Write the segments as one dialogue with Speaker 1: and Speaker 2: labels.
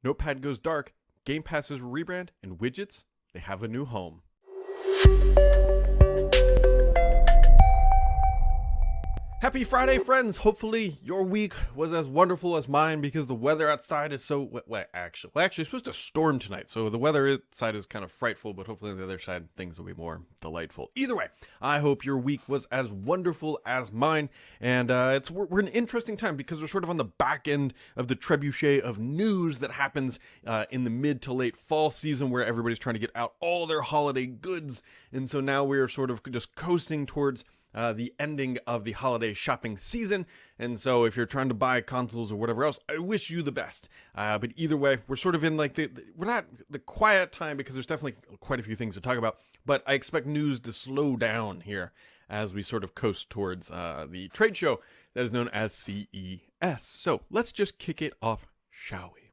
Speaker 1: Notepad goes dark, Game Pass's rebrand, and widgets, they have a new home. Happy Friday, friends! Hopefully your week was as wonderful as mine because the weather outside is so wet. Actually, it's supposed to storm tonight, so the weather outside is kind of frightful, but hopefully on the other side things will be more delightful. Either way, I hope your week was as wonderful as mine, and we're in an interesting time because we're sort of on the back end of the trebuchet of news that happens in the mid to late fall season where everybody's trying to get out all their holiday goods, and so now we're sort of just coasting towards the ending of the holiday shopping season. And so if you're trying to buy consoles or whatever else, I wish you the best. But either way, we're sort of in like we're not the quiet time because there's definitely quite a few things to talk about, but I expect news to slow down here as we sort of coast towards the trade show that is known as CES. So let's just kick it off, shall we?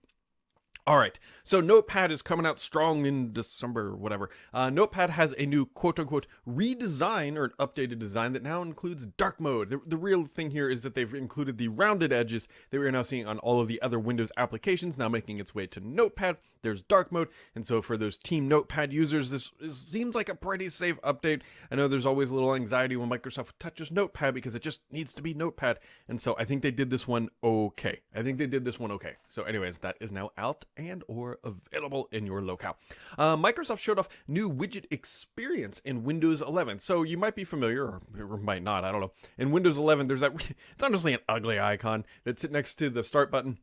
Speaker 1: All right, so Notepad is coming out strong in December or whatever. Notepad has a new quote-unquote redesign or an updated design that now includes dark mode. The real thing here is that they've included the rounded edges that we're now seeing on all of the other Windows applications, now making its way to Notepad. There's dark mode, and so for those Team Notepad users, this seems like a pretty safe update. I know there's always a little anxiety when Microsoft touches Notepad because it just needs to be Notepad, and so I think they did this one okay. So anyways, that is now out and or available in your locale. Microsoft showed off new widget experience in Windows 11. So you might be familiar, or might not, I don't know. In Windows 11, there's that, it's honestly an ugly icon that's sitting next to the start button.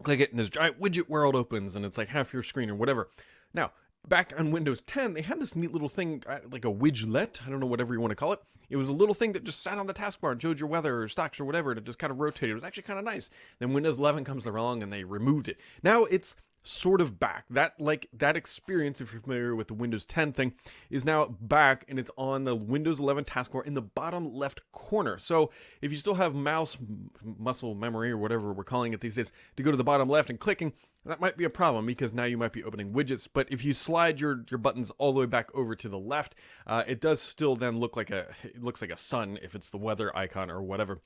Speaker 1: Click it and this giant widget world opens and it's like half your screen or whatever. Now, back on Windows 10, they had this neat little thing, like a widget, I don't know, whatever you want to call it. It was a little thing that just sat on the taskbar and showed your weather or stocks or whatever, and it just kind of rotated. It was actually kind of nice. Then Windows 11 comes along and they removed it. Now it's sort of back. That experience, if you're familiar with the Windows 10 thing, is now back, and it's on the Windows 11 taskbar in the bottom left corner. So if you still have mouse muscle memory or whatever we're calling it these days to go to the bottom left and clicking, that might be a problem because now you might be opening widgets. But if you slide your buttons all the way back over to the left, it does still then look like it looks like a sun if it's the weather icon or whatever.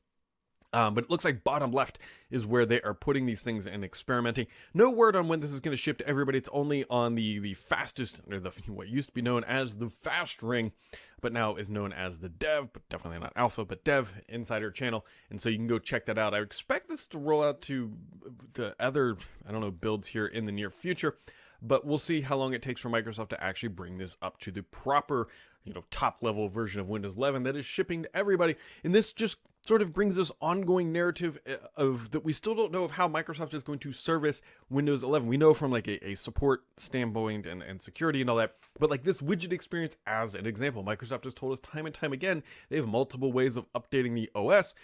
Speaker 1: But it looks like bottom left is where they are putting these things and experimenting. No word on when this is going to ship to everybody. It's only on the fastest, or what used to be known as the fast ring, but now is known as the dev, but definitely not alpha, but dev insider channel. And so you can go check that out. I expect this to roll out to the other, builds here in the near future. But we'll see how long it takes for Microsoft to actually bring this up to the proper, top level version of Windows 11 that is shipping to everybody. And this just sort of brings this ongoing narrative of that we still don't know of how Microsoft is going to service Windows 11. We know from like a support standpoint and security and all that, but like this widget experience as an example, Microsoft has told us time and time again, they have multiple ways of updating the OS.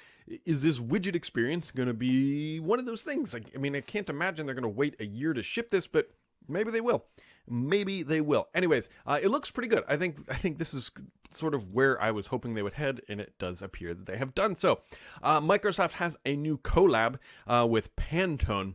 Speaker 1: Is this widget experience going to be one of those things? I can't imagine they're going to wait a year to ship this, but maybe they will. Anyways, it looks pretty good. I think this is sort of where I was hoping they would head, and it does appear that they have done so. Microsoft has a new collab with Pantone,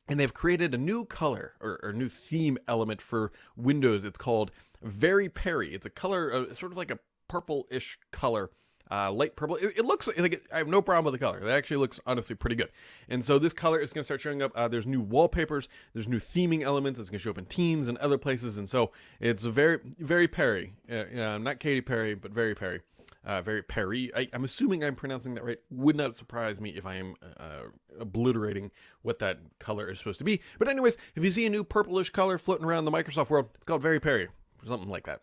Speaker 1: and they've created a new color or new theme element for Windows. It's called Very Peri. It's a color, sort of like a purple-ish color. Light purple. It looks like I have no problem with the color. It actually looks honestly pretty good. And so this color is going to start showing up. There's new wallpapers. There's new theming elements. It's going to show up in Teams and other places. And so it's very, very Perry. Not Katy Perry, but very Perry. Very Perry. I'm assuming I'm pronouncing that right. Would not surprise me if I am obliterating what that color is supposed to be. But anyways, if you see a new purplish color floating around the Microsoft world, it's called Very Perry or something like that.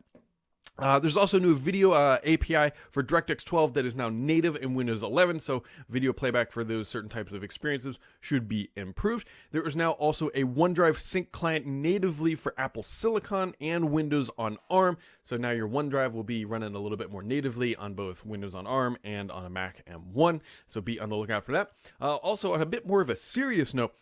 Speaker 1: There's also a new video API for DirectX 12 that is now native in Windows 11, so video playback for those certain types of experiences should be improved. There is now also a OneDrive sync client natively for Apple Silicon and Windows on ARM, so now your OneDrive will be running a little bit more natively on both Windows on ARM and on a Mac M1, so be on the lookout for that. Also, on a bit more of a serious note,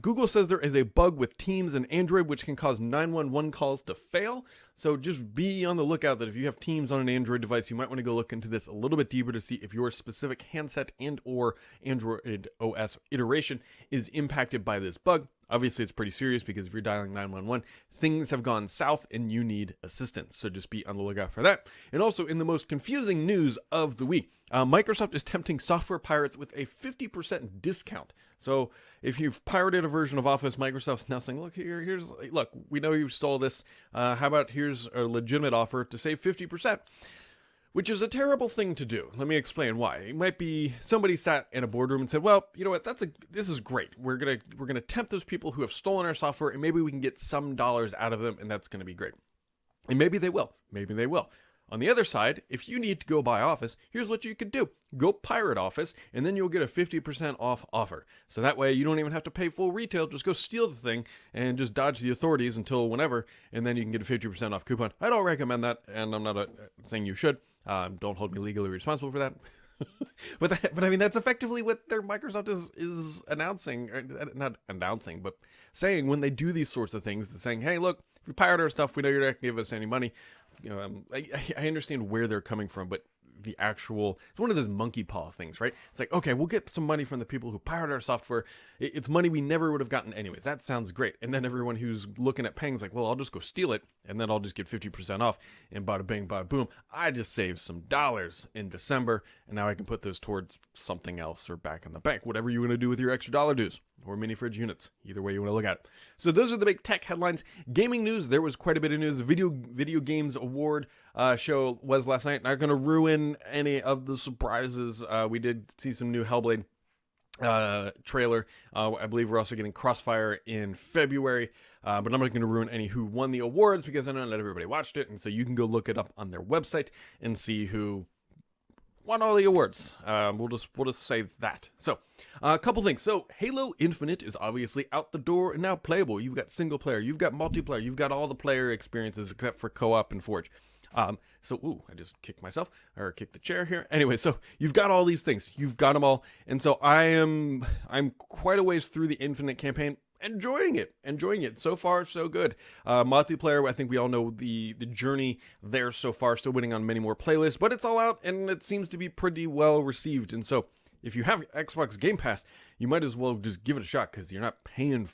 Speaker 1: Google says there is a bug with Teams and Android which can cause 911 calls to fail. So just be on the lookout that if you have Teams on an Android device, you might want to go look into this a little bit deeper to see if your specific handset and or Android OS iteration is impacted by this bug. Obviously, it's pretty serious because if you're dialing 911, things have gone south and you need assistance. So just be on the lookout for that. And also, in the most confusing news of the week, Microsoft is tempting software pirates with a 50% discount. So if you've pirated a version of Office, Microsoft's now saying, look, we know you stole this. How about here's a legitimate offer to save 50%? Which is a terrible thing to do. Let me explain why. It might be somebody sat in a boardroom and said, well, you know what, this is great. We're gonna tempt those people who have stolen our software, and maybe we can get some dollars out of them, and that's gonna be great. And maybe they will. Maybe they will. On the other side, if you need to go buy Office, here's what you could do. Go pirate Office, and then you'll get a 50% off offer. So that way you don't even have to pay full retail. Just go steal the thing and just dodge the authorities until whenever, and then you can get a 50% off coupon. I don't recommend that, and I'm not saying you should. Don't hold me legally responsible for that. but I mean, that's effectively what their Microsoft is announcing, or not announcing, but saying when they do these sorts of things. They're saying, hey, look, if we pirate our stuff, we know you're not going to give us any money. You know, I understand where they're coming from, but it's one of those monkey paw things, right? It's like, okay, we'll get some money from the people who pirate our software. It's money we never would have gotten anyways. That sounds great. And then everyone who's looking at paying is like, well, I'll just go steal it, and then I'll just get 50% off, and bada bing, bada boom. I just saved some dollars in December, and now I can put those towards something else or back in the bank, whatever you want to do with your extra dollar dues or mini fridge units, either way you want to look at it. So those are the big tech headlines. Gaming news, there was quite a bit of news. The Video Games Award show was last night. Not going to ruin any of the surprises. We did see some new Hellblade trailer. I believe we're also getting Crossfire in February, but I'm not going to ruin any who won the awards because I know not everybody watched it, and so you can go look it up on their website and see who won all the awards. We'll just say that. So, a couple things. So, Halo Infinite is obviously out the door and now playable. You've got single player, you've got multiplayer, you've got all the player experiences except for co-op and Forge. I just kicked the chair here. Anyway, so you've got all these things. You've got them all. And so I'm quite a ways through the Infinite campaign. Enjoying it. So far, so good. Multiplayer, I think we all know the journey there so far, still waiting on many more playlists, but it's all out and it seems to be pretty well received. And so if you have Xbox Game Pass, you might as well just give it a shot because you're not paying,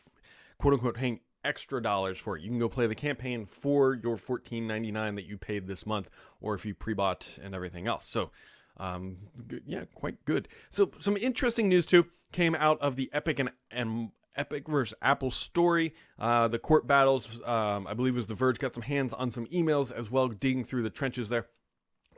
Speaker 1: quote unquote, paying extra dollars for it. You can go play the campaign for your $14.99 that you paid this month, or if you pre-bought and everything else. So quite good. So some interesting news too came out of the Epic versus Apple story, the court battles. I believe it was The Verge got some hands on some emails as well, digging through the trenches there.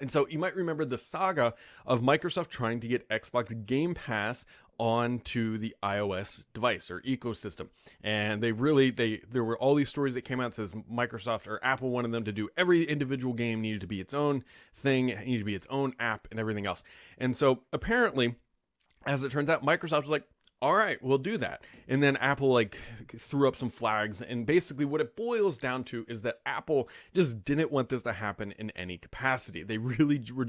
Speaker 1: And so you might remember the saga of Microsoft trying to get Xbox Game Pass onto the iOS device or ecosystem. And there were all these stories that came out that says Microsoft or Apple wanted them to do every individual game needed to be its own thing, it needed to be its own app and everything else. And so apparently, as it turns out, Microsoft was like, all right, we'll do that. And then Apple threw up some flags. And basically what it boils down to is that Apple just didn't want this to happen in any capacity. They really were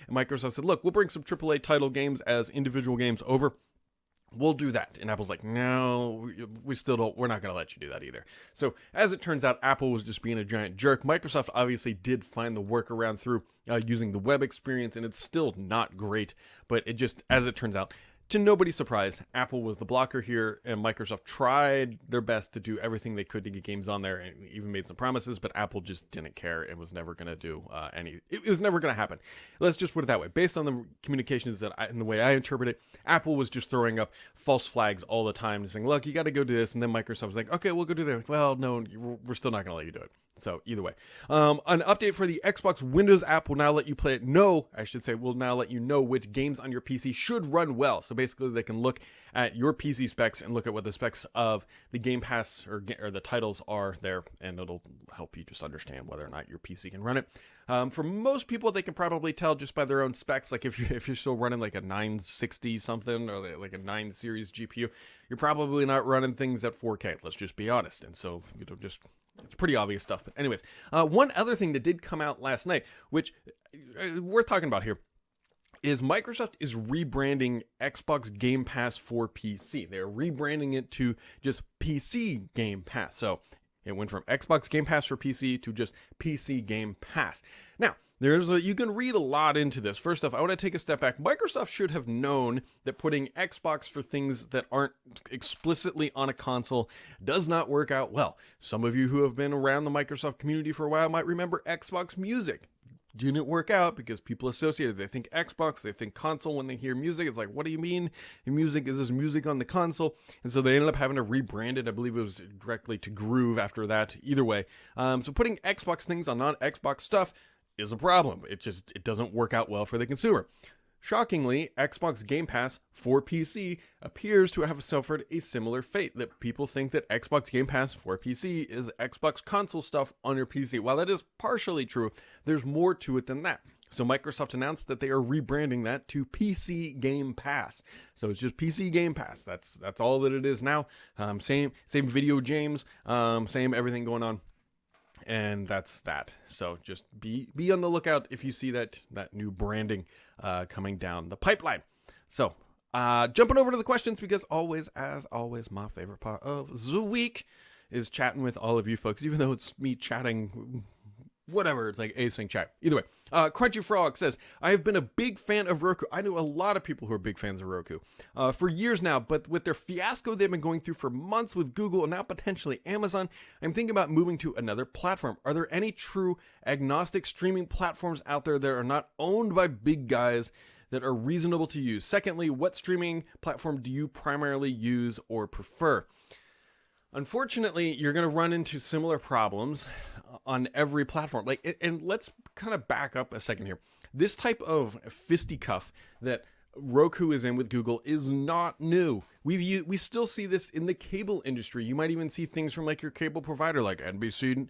Speaker 1: Microsoft said, look, we'll bring some AAA title games as individual games over. We'll do that. And Apple's like, no, we're not going to let you do that either. So as it turns out, Apple was just being a giant jerk. Microsoft obviously did find the workaround through using the web experience, and it's still not great. But it just, as it turns out, to nobody's surprise, Apple was the blocker here, and Microsoft tried their best to do everything they could to get games on there and even made some promises, but Apple just didn't care and was never going to do it was never going to happen. Let's just put it that way. Based on the communications and the way I interpret it, Apple was just throwing up false flags all the time, saying, look, you got to go do this, and then Microsoft was like, okay, we'll go do that. Well, no, we're still not going to let you do it. So either way, an update for the Xbox Windows app will now let you will now let you know which games on your PC should run well. So basically they can look at your PC specs and look at what the specs of the Game Pass or the titles are there, and it'll help you just understand whether or not your PC can run it. For most people, they can probably tell just by their own specs. Like if you're still running like a 960 something or like a 9 series GPU, you're probably not running things at 4K. Let's just be honest. And so it's pretty obvious stuff. But anyways, one other thing that did come out last night, which worth talking about here, is Microsoft is rebranding Xbox Game Pass for PC. They're rebranding it to just PC Game Pass. So it went from Xbox Game Pass for PC to just PC Game Pass. Now, You can read a lot into this. First off, I want to take a step back. Microsoft should have known that putting Xbox for things that aren't explicitly on a console does not work out well. Some of you who have been around the Microsoft community for a while might remember Xbox Music. Didn't work out because people associated, they think Xbox, they think console when they hear music. It's like, what do you mean music? Is this music on the console? And so they ended up having to rebrand it. I believe it was directly to Groove after that. Either way. So putting Xbox things on non-Xbox stuff is a problem. It doesn't work out well for the consumer. Shockingly, Xbox Game Pass for PC appears to have suffered a similar fate, that people think that Xbox Game Pass for PC is Xbox console stuff on your PC. While that is partially true, there's more to it than that. So Microsoft announced that they are rebranding that to PC Game Pass. So it's just PC Game Pass. That's all that it is now. Same video games, same everything going on. And that's that. So just be on the lookout if you see that new branding coming down the pipeline. So jumping over to the questions, because as always, my favorite part of the week is chatting with all of you folks, even though it's me chatting whatever, it's like async chat. Either way, Crunchy Frog says, I have been a big fan of Roku. I know a lot of people who are big fans of Roku for years now, but with their fiasco they've been going through for months with Google and now potentially Amazon, I'm thinking about moving to another platform. Are there any true agnostic streaming platforms out there that are not owned by big guys that are reasonable to use? Secondly, what streaming platform do you primarily use or prefer? Unfortunately, you're going to run into similar problems on every platform. And let's kind of back up a second here. This type of fisticuff that Roku is in with Google is not new. We still see this in the cable industry. You might even see things from like your cable provider, like NBC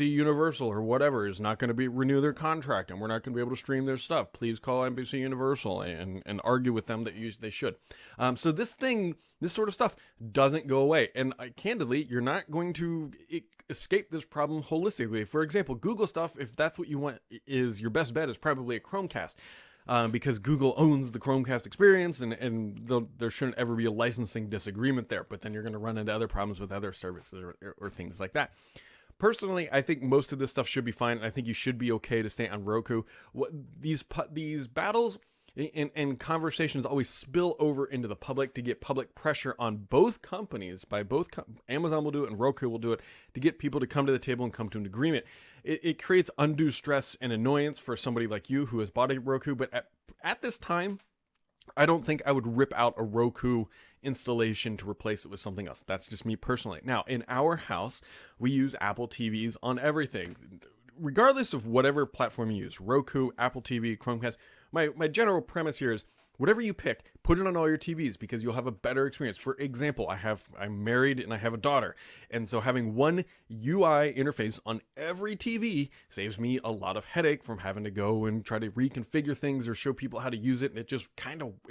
Speaker 1: Universal or whatever, is not going to renew their contract, and we're not going to be able to stream their stuff. Please call NBC Universal and argue with them that they should. So this sort of stuff doesn't go away. And candidly, you're not going to escape this problem holistically. For example, Google stuff, if that's what you want, is your best bet is probably a Chromecast. Because Google owns the Chromecast experience, and there shouldn't ever be a licensing disagreement there. But then you're going to run into other problems with other services or things like that. Personally, I think most of this stuff should be fine. I think you should be okay to stay on Roku. These battles and conversations always spill over into the public to get public pressure on both companies. Amazon will do it and Roku will do it to get people to come to the table and come to an agreement. It creates undue stress and annoyance for somebody like you who has bought a Roku. But at this time, I don't think I would rip out a Roku installation to replace it with something else. That's just me personally. Now, in our house, we use Apple TVs on everything. Regardless of whatever platform you use, Roku, Apple TV, Chromecast, my general premise here is whatever you pick, put it on all your TVs because you'll have a better experience. For example, I'm married and I have a daughter. And so having one UI interface on every TV saves me a lot of headache from having to go and try to reconfigure things or show people how to use it. And it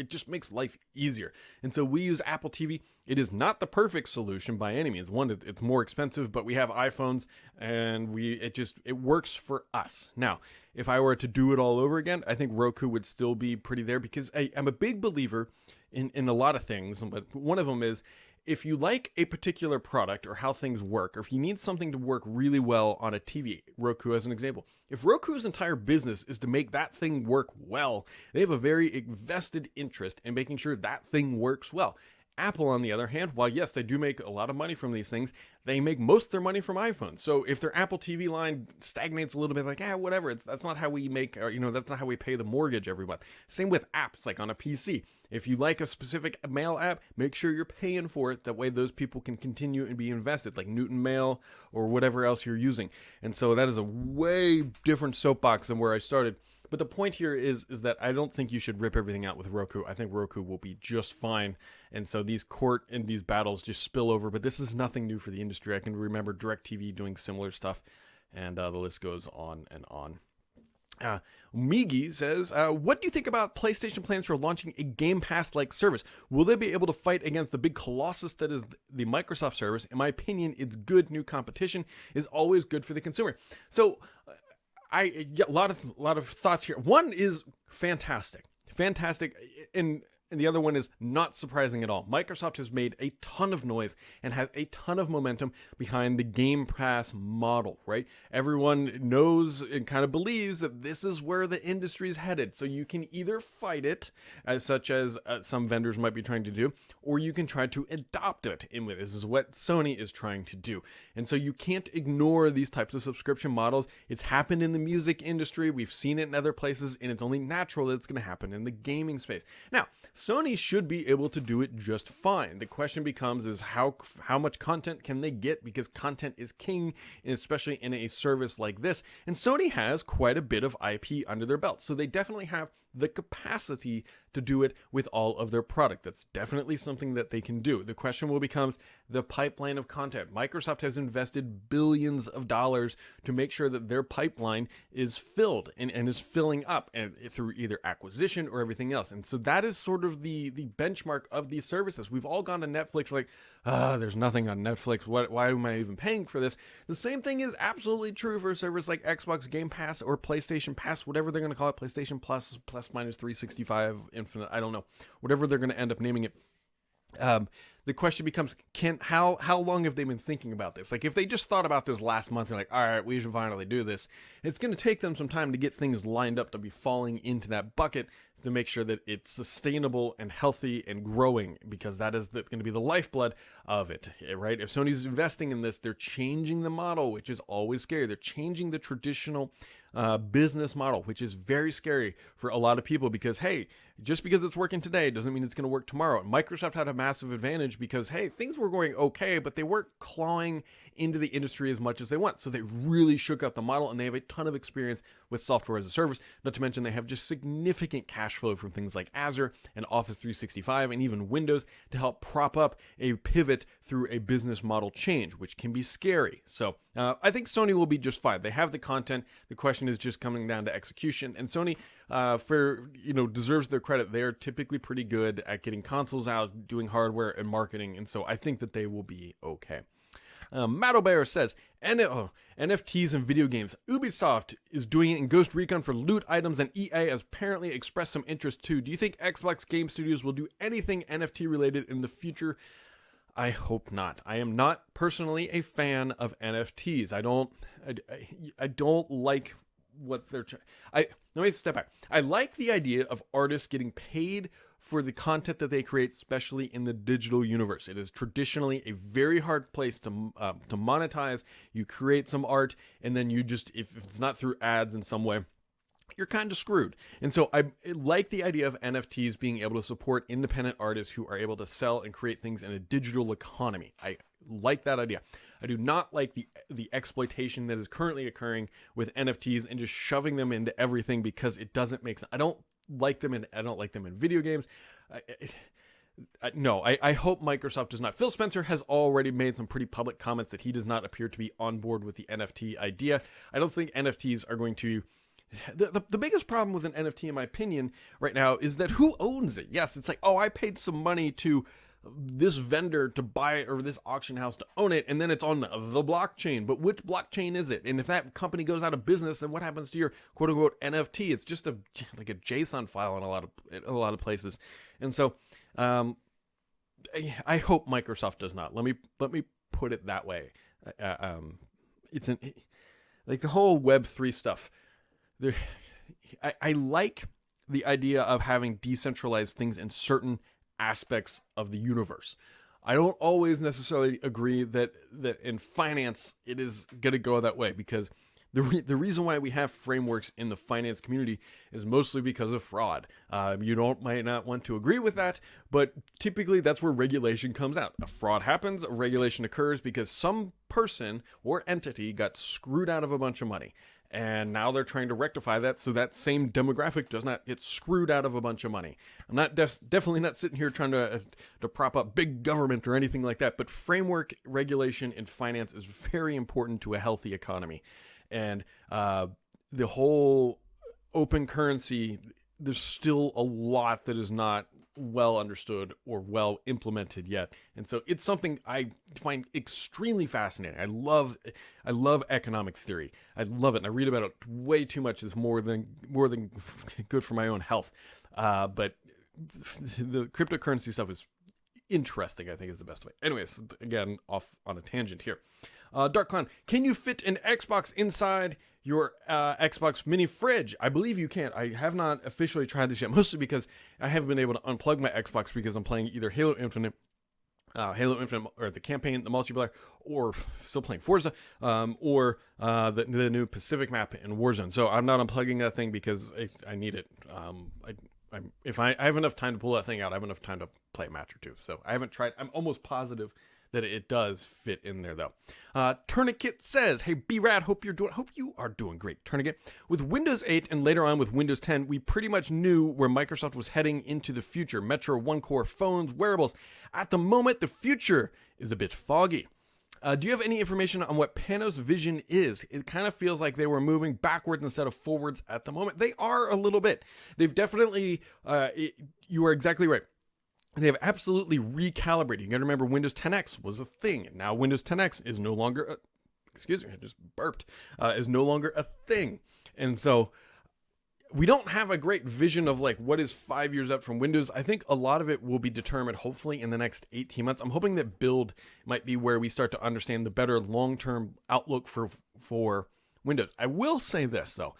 Speaker 1: just makes life easier. And so we use Apple TV. It is not the perfect solution by any means. One, it's more expensive, but we have iPhones and it works for us. Now, if I were to do it all over again, I think Roku would still be pretty there because I'm a big believer in a lot of things. But one of them is, if you like a particular product or how things work, or if you need something to work really well on a TV, Roku as an example, if Roku's entire business is to make that thing work well, they have a very vested interest in making sure that thing works well. Apple, on the other hand, while yes, they do make a lot of money from these things, they make most of their money from iPhones. So if their Apple TV line stagnates a little bit, like, whatever, that's not how we make, that's not how we pay the mortgage every month. Same with apps, like on a PC. If you like a specific mail app, make sure you're paying for it. That way those people can continue and be invested, like Newton Mail or whatever else you're using. And so that is a way different soapbox than where I started. But the point here is that I don't think you should rip everything out with Roku. I think Roku will be just fine. And so these court and these battles just spill over. But this is nothing new for the industry. I can remember DirecTV doing similar stuff. And the list goes on and on. Migi says, what do you think about PlayStation plans for launching a Game Pass-like service? Will they be able to fight against the big colossus that is the Microsoft service? In my opinion, it's good. New competition is always good for the consumer. So I get a lot of thoughts here. One is fantastic, and and the other one is not surprising at all. Microsoft has made a ton of noise and has a ton of momentum behind the Game Pass model, right? Everyone knows and kind of believes that this is where the industry is headed. So you can either fight it, as such as some vendors might be trying to do, or you can try to adopt it. And this is what Sony is trying to do. And so you can't ignore these types of subscription models. It's happened in the music industry. We've seen it in other places, and it's only natural that it's going to happen in the gaming space. Now, Sony should be able to do it just fine. The question becomes is how much content can they get, because content is king, especially in a service like this. And Sony has quite a bit of IP under their belt, so they definitely have the capacity to do it with all of their product. That's definitely something that they can do. The question will becomes the pipeline of content. Microsoft has invested billions of dollars to make sure that their pipeline is filled and is filling up, and through either acquisition or everything else. And so that is sort of the benchmark of these services. We've all gone to Netflix, we're like, there's nothing on Netflix. Why am I even paying for this? The same thing is absolutely true for a service like Xbox Game Pass or PlayStation Pass, whatever they're going to call it, PlayStation Plus minus 365 Infinite, I don't know, whatever they're going to end up naming it. The question becomes, how long have they been thinking about this? Like, if they just thought about this last month, they're like, all right, we should finally do this. It's going to take them some time to get things lined up to be falling into that bucket, to make sure that it's sustainable and healthy and growing, because that is going to be the lifeblood of it, right? If Sony's investing in this, they're changing the model, which is always scary. They're changing the traditional business model, which is very scary for a lot of people, because, hey, just because it's working today doesn't mean it's going to work tomorrow. And Microsoft had a massive advantage because, hey, things were going okay, but they weren't clawing into the industry as much as they want. So they really shook up the model, and they have a ton of experience with software as a service. Not to mention they have just significant cash flow from things like Azure and Office 365 and even Windows to help prop up a pivot through a business model change, which can be scary. So I think Sony will be just fine. They have the content. The question is just coming down to execution. And Sony, deserves their credit. They're typically pretty good at getting consoles out, doing hardware and marketing. And so I think that they will be okay. Matt O'Bear says, NFTs and video games. Ubisoft is doing it in Ghost Recon for loot items, and EA has apparently expressed some interest too. Do you think Xbox Game Studios will do anything NFT related in the future? I hope not. I am not personally a fan of NFTs. I don't like what they're trying. Let me step back. I like the idea of artists getting paid for the content that they create, especially in the digital universe. It is traditionally a very hard place to monetize. You create some art, and then you just, if it's not through ads in some way, you're kind of screwed. And so I like the idea of NFTs being able to support independent artists who are able to sell and create things in a digital economy. I like that idea. I do not like the exploitation that is currently occurring with NFTs and just shoving them into everything, because it doesn't make sense. I don't like them in video games. I hope Microsoft does not. Phil Spencer has already made some pretty public comments that he does not appear to be on board with the NFT idea. I don't think NFTs are going to... The biggest problem with an NFT, in my opinion, right now is that who owns it? Yes, it's like, I paid some money to this vendor to buy it, or this auction house to own it, and then it's on the blockchain. But which blockchain is it? And if that company goes out of business, then what happens to your quote unquote NFT? It's just like a JSON file in a lot of places. And so I hope Microsoft does not. Let me put it that way. It's like the whole Web3 stuff. I like the idea of having decentralized things in certain aspects of the universe. I don't always necessarily agree that in finance it is going to go that way, because the reason why we have frameworks in the finance community is mostly because of fraud. Might not want to agree with that, but typically that's where regulation comes out. A fraud happens, a regulation occurs because some person or entity got screwed out of a bunch of money. And now they're trying to rectify that so that same demographic does not get screwed out of a bunch of money. I'm not definitely not sitting here trying to prop up big government or anything like that, but framework regulation in finance is very important to a healthy economy. And the whole open currency, there's still a lot that is not well understood or well implemented yet. And so it's something I find extremely fascinating. I love economic theory. I love it. And I read about it way too much. It's more than good for my own health. But the cryptocurrency stuff is interesting, I think is the best way. Anyways, again, off on a tangent here. Dark Clown, can you fit an Xbox inside your Xbox mini fridge? I believe you can. I have not officially tried this yet, mostly because I haven't been able to unplug my Xbox because I'm playing either Halo Infinite, or the campaign, the multiplayer, or still playing Forza, or the new Pacific map in Warzone. So I'm not unplugging that thing because I need it. If I have enough time to pull that thing out, I have enough time to play a match or two. So I haven't tried. I'm almost positive that it does fit in there though. Tourniquet says, "Hey B-Rad, hope you are doing great. Tourniquet, with Windows 8 and later on with Windows 10, we pretty much knew where Microsoft was heading into the future. Metro one-core phones, wearables. At the moment, the future is a bit foggy. Do you have any information on what Panos' vision is? It kind of feels like they were moving backwards instead of forwards at the moment. They are a little bit. They've definitely, you are exactly right. They have absolutely recalibrated. You got to remember Windows 10X was a thing. And now Windows 10X is no longer, excuse me, I just burped, is no longer a thing. And so we don't have a great vision of like what is 5 years out from Windows. I think a lot of it will be determined hopefully in the next 18 months. I'm hoping that build might be where we start to understand the better long-term outlook for Windows. I will say this though.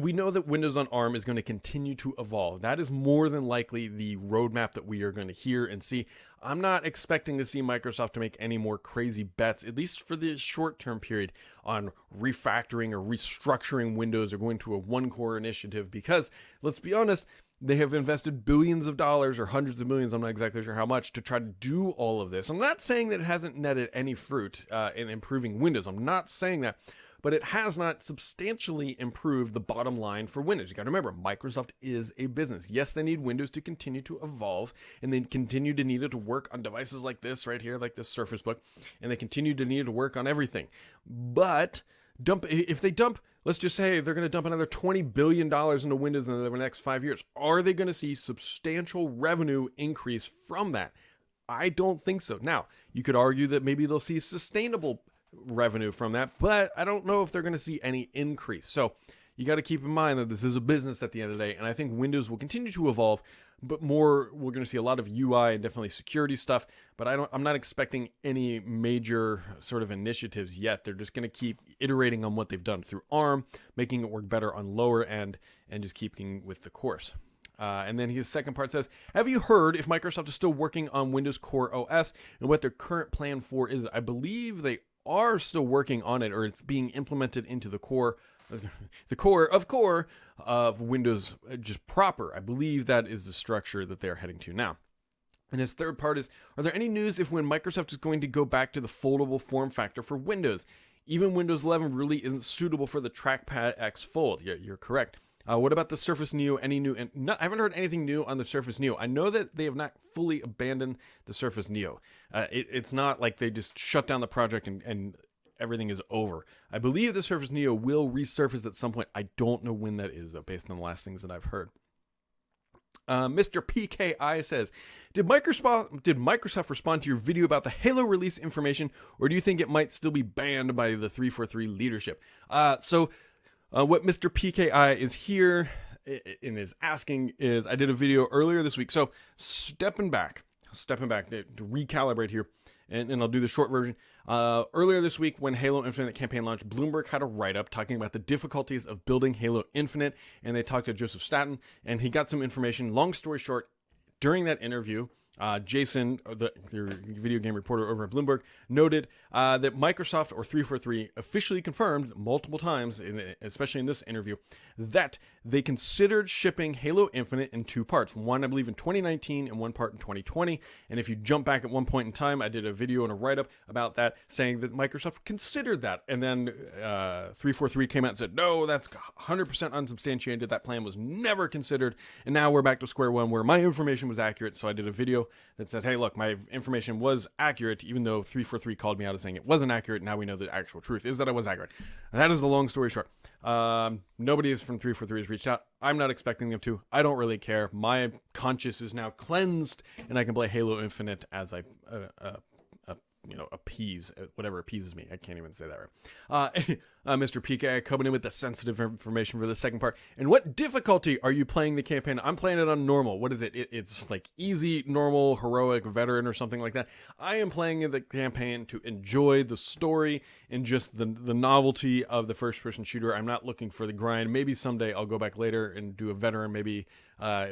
Speaker 1: We know that Windows on ARM is going to continue to evolve. That is more than likely the roadmap that we are going to hear and see. I'm not expecting to see Microsoft to make any more crazy bets, at least for the short-term period, on refactoring or restructuring Windows or going to a one-core initiative because, let's be honest, they have invested billions of dollars or hundreds of millions, I'm not exactly sure how much, to try to do all of this. I'm not saying that it hasn't netted any fruit in improving Windows. I'm not saying that. But it has not substantially improved the bottom line for Windows. You got to remember, Microsoft is a business. Yes, they need Windows to continue to evolve, and they continue to need it to work on devices like this right here, like this Surface Book, and they continue to need it to work on everything. But if they dump, let's just say they're going to dump another $20 billion into Windows in the next 5 years, are they going to see substantial revenue increase from that? I don't think so. Now, you could argue that maybe they'll see sustainable revenue from that, but I don't know if they're going to see any increase. So you got to keep in mind that this is a business at the end of the day, and I think Windows will continue to evolve, but more, we're going to see a lot of UI and definitely security stuff, but I'm not expecting any major sort of initiatives yet. They're just going to keep iterating on what they've done through ARM, making it work better on lower end, and just keeping with the course. And then his second part says, have you heard if Microsoft is still working on Windows Core OS and what their current plan for is? I believe they are still working on it, or it's being implemented into the core of Windows just proper. I believe that is the structure that they're heading to now. And his third part is, are there any news if when Microsoft is going to go back to the foldable form factor for Windows? Even Windows 11 really isn't suitable for the Trackpad X Fold. Yeah, you're correct. What about the Surface Neo? Any new? I haven't heard anything new on the Surface Neo. I know that they have not fully abandoned the Surface Neo. It's not like they just shut down the project and everything is over. I believe the Surface Neo will resurface at some point. I don't know when that is, though, based on the last things that I've heard. Mr. PKI says, did Microsoft respond to your video about the Halo release information, or do you think it might still be banned by the 343 leadership? What Mr. PKI is here and is asking is, I did a video earlier this week. So stepping back to recalibrate here, and I'll do the short version. Earlier this week when Halo Infinite campaign launched, Bloomberg had a write-up talking about the difficulties of building Halo Infinite, and they talked to Joseph Staten, and he got some information. Long story short, during that interview, Jason, your video game reporter over at Bloomberg, noted that Microsoft, or 343, officially confirmed multiple times, especially in this interview, that they considered shipping Halo Infinite in two parts. One, I believe, in 2019 and one part in 2020. And if you jump back at one point in time, I did a video and a write-up about that, saying that Microsoft considered that. And then 343 came out and said, no, that's 100% unsubstantiated. That plan was never considered. And now we're back to square one where my information was accurate. So I did a video that said, hey, look, my information was accurate, even though 343 called me out as saying it wasn't accurate. Now we know the actual truth is that it was accurate. And that is the long story short. Nobody from 343 has reached out. I'm not expecting them to. I don't really care. My conscience is now cleansed, and I can play Halo Infinite as I appease whatever appeases me. I can't even say that right. Mr. PK coming in with the sensitive information for the second part. And what difficulty are you playing the campaign? I'm playing it on normal. What is it? It's like easy, normal, heroic, veteran, or something like that. I am playing the campaign to enjoy the story and just the novelty of the first-person shooter. I'm not looking for the grind. Maybe someday I'll go back later and do a veteran, maybe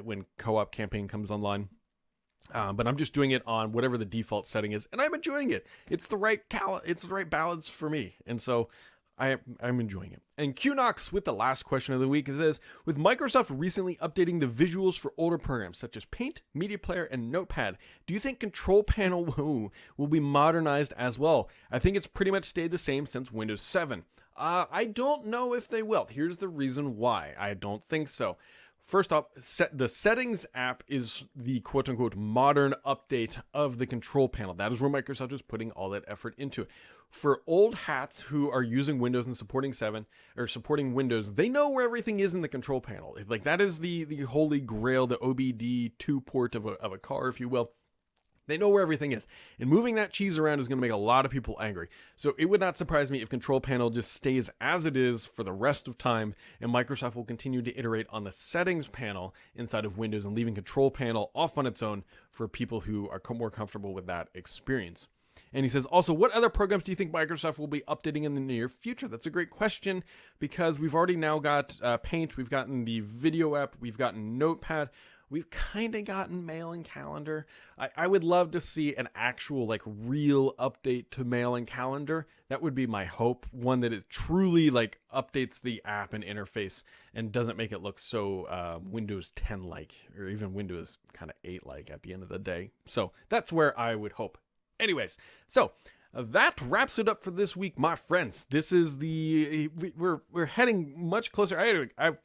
Speaker 1: when co-op campaign comes online. But I'm just doing it on whatever the default setting is, and I'm enjoying it. It's the right balance for me, and so I'm enjoying it. And QNox with the last question of the week says, with Microsoft recently updating the visuals for older programs such as Paint, Media Player, and Notepad, do you think Control Panel will be modernized as well? I think it's pretty much stayed the same since Windows 7. I don't know if they will. Here's the reason why I don't think so. First off, the Settings app is the quote-unquote modern update of the control panel. That is where Microsoft is putting all that effort into it. For old hats who are using Windows and supporting Windows, they know where everything is in the control panel. Like, that is the holy grail, the OBD2 port of a car, if you will. They know where everything is. And moving that cheese around is going to make a lot of people angry. So it would not surprise me if Control Panel just stays as it is for the rest of time, and Microsoft will continue to iterate on the Settings panel inside of Windows and leaving Control Panel off on its own for people who are more comfortable with that experience. And he says, also, what other programs do you think Microsoft will be updating in the near future? That's a great question, because we've already now got Paint, we've gotten the video app, we've gotten Notepad, we've kind of gotten Mail and Calendar. I would love to see an actual, like, real update to Mail and Calendar. That would be my hope. One that it truly, like, updates the app and interface and doesn't make it look so Windows 10-like, or even Windows kind of 8-like at the end of the day. So that's where I would hope. Anyways, so that wraps it up for this week, my friends. This is we're heading much closer. I'm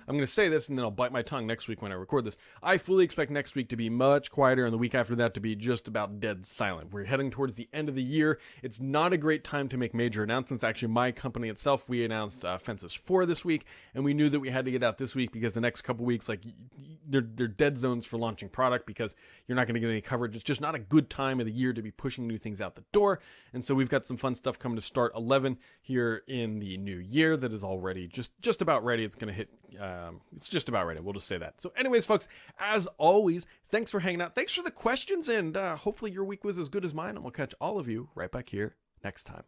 Speaker 1: going to say this and then I'll bite my tongue next week when I record this. I fully expect next week to be much quieter and the week after that to be just about dead silent. We're heading towards the end of the year. It's not a great time to make major announcements. Actually, my company itself, we announced Fences 4 this week, and we knew that we had to get out this week because the next couple weeks, like, they're dead zones for launching product because you're not going to get any coverage. It's just not a good time of the year to be pushing new things out the door. And so we've got some fun stuff coming to Start 11 here in the new year that is already just about ready. It's going to hit, it's just about ready. We'll just say that. So anyways, folks, as always, thanks for hanging out. Thanks for the questions, and hopefully your week was as good as mine, and we'll catch all of you right back here next time.